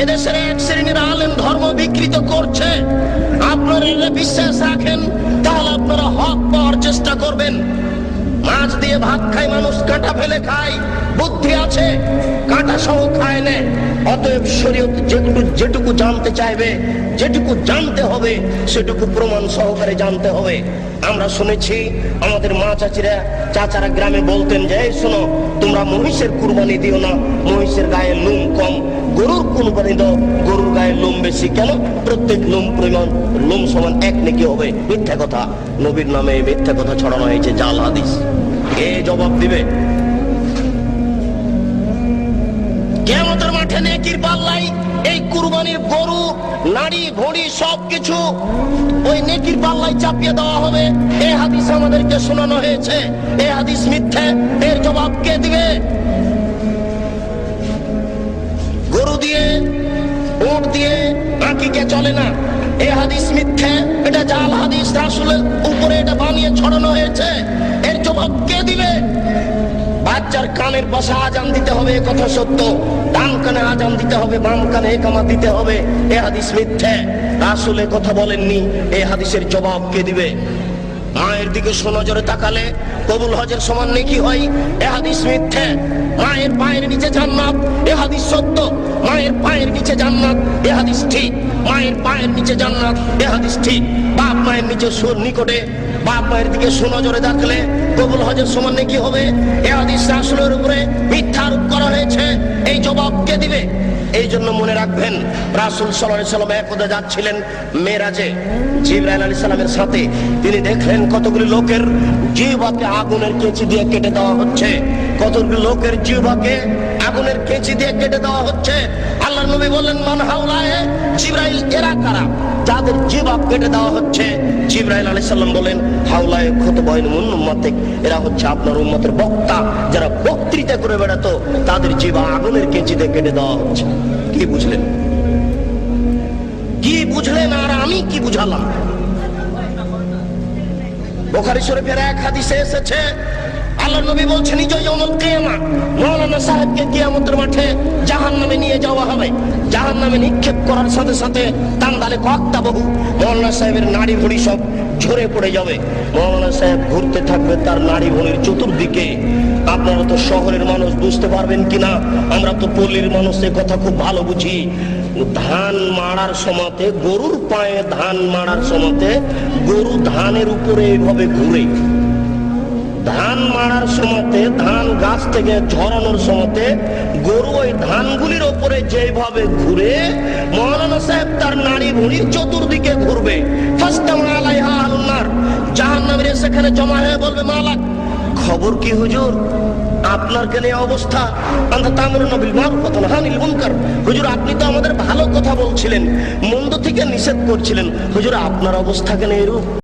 এদেশের এক শ্রেণীর আলেম ধর্ম বিকৃত করছে। আপনারা এটা বিশ্বাস রাখেন, তাহলে আপনারা হক পাওয়ার চেষ্টা করবেন। মাছ দিয়ে ভাত খায় মানুষ, কাঁটা ফেলে খায়, বুদ্ধি আছে, কাঁটা সহ খায় না। অতএব শরীয়ত যেটুকু জানতে চাইবে, যেটুকু জানতে হবে, সেটুকু প্রমাণ সহকারে জানতে হবে। আমরা শুনেছি আমাদের মা চাচারা গ্রামে বলতেন যে, এই শোনো, তোমরা মহিষের কুরবানি দিও না, মহিষের গায়ে লোম কম। গরুর কুরবানি দাও, গরুর গায়ে লোম বেশি। কেন? প্রত্যেক লোম সমান এক নেকি হবে। মিথ্যা কথা, নবীর নামে মিথ্যা কথা ছড়ানো হয়েছে, জাল হাদিস। কে জবাব দিবে? কিয়ামতের মাঠে নেকির পাল্লাই এই কুরবানির গরু, নাড়ি ভুঁড়ি সবকিছু ওই নেকির পাল্লাই চাপিয়ে দেওয়া হবে। এই হাদিস আমাদেরকে শোনানো হয়েছে, এই হাদিস মিথ্যে। এর জবাব কে দিবে? গরু দিয়ে, উট দিয়ে আকিকা চলে না। এই হাদিস মিথ্যে, এটা জাল হাদিস, রাসূলের উপরে এটা বানিয়ে ছড়ানো হয়েছে। এর জবাব কে দিবে? বাচ্চার কানের পাশে আজান দিতে হবে, এ কথা সত্য। ডান কানে আজান দিতে হবে, বাম কানে ইকামত দিতে হবে, এ হাদিস মিথ্যে। রাসূল এ কথা বলেননি। এই হাদিসের জবাব কে দিবে? মায়ের দিকে সোনজরে তাকালে কবুল হজের সমান নেকি হয়, এ হাদিস মিথ্যে। মায়ের পায়ের নিচে জান্নাত, এ হাদিস সত্য। মায়ের পায়ের নিচে জান্নাত, এ হাদিস ঠিক। মায়ের পায়ের নিচে জান্নাত, এ হাদিস ঠিক। বাপ মায়ের নিকটে, বাপ মায়ের দিকে সোনজরে দেখলে কবুল হজের সমান নেকি হবে, এ হাদিস রাসূলের উপরে মিথ্যা আরোপ করা হয়েছে। এই জবাব কে দিবে? এই জন্য মনে রাখবেন, রাসূল সাল্লাল্লাহু আলাইহি ওয়াসাল্লাম একদা যাচ্ছিলেন মেরাজে জিবরাইল আলাইহিস সালামের সাথে। তিনি দেখলেন কতগুলি লোকের জিহ্বাকে আগুনের কেঁচি দিয়ে কেটে দেওয়া হচ্ছে। কতগুলি লোকের জিহ্বাকে আগুনের কেঁচি দিয়ে কেটে দেওয়া হচ্ছে। আল্লাহর নবী বললেন, মান হাওলায়ে? জিবরাইল, এরা কারা যাদের জিহ্বা কেটে দেওয়া হচ্ছে? জিবরাইল আলাইহিস সালাম বলেন, হাওলায়ে খুতবাইন মিন উম্মতিক, এরা হচ্ছে আপনার উম্মতের বক্তা, যারা বক্তৃতা করে বেড়াতো, তাদের জিহ্বা আগুনের কেঁচি দিয়ে কেটে দেওয়া হচ্ছে। কি বুঝলেন? কি বুঝলেন? আর আমি কি বুঝালাম? বুখারী শরীফের এক হাদিসে এসেছে, আল্লাহর নবী বলছেন, নিজে ইয়াউমুল কিয়ামা মাওলানা সাহেবকে কিয়ামতের মাঠে জাহান্নামে নিয়ে যাওয়া হবে। জাহান্নামে নিক্ষেপ করার সাথে সাথে তান্দালে কক্তা বহু, মাওলানা সাহেবের নাড়ি ভুঁড়ি সব ঝরে পড়ে যাবে। মাওলানা সাহেব ঘুরতে থাকবে তার নাড়ি ভুঁড়ির চতুর্দিকে। আপনারা তো শহরের মানুষ, বুঝতে পারবেন কিনা, আমরা তো পল্লীর মানুষ, এ কথা খুব ভালো বুঝি। ধান মাড়ার সময়তে, গরুর পায়ে ধান মাড়ার সময়তে গরু ধানের উপরে এইভাবে ঘুরে। ধান মাড়ার সময়তে, ধান গাছ থেকে ঝরানোর সময়তে গরু ওই ধানগুলির ওপরে যেভাবে ঘুরে, মাওলানা সাহেব তার নাড়ি ভুঁড়ির চতুর্দিকে ঘুরবে। ফাস্তামা আলাইহা আহলুন নার, জাহান্নামীরা সেখানে জমা হয়ে বলবে, মালাক, খবর কি হুজুর, আপনার কেন এই অবস্থা? আনতা তা'মুরুনা বিল মারুফ ওয়া তানহাউনা আনিল মুনকার। হুজুর, আপনি তো আমাদের ভালো কথা বলছিলেন, মন্দ থেকে নিষেধ করছিলেন, হুজুর আপনার অবস্থা কেন এরূপ?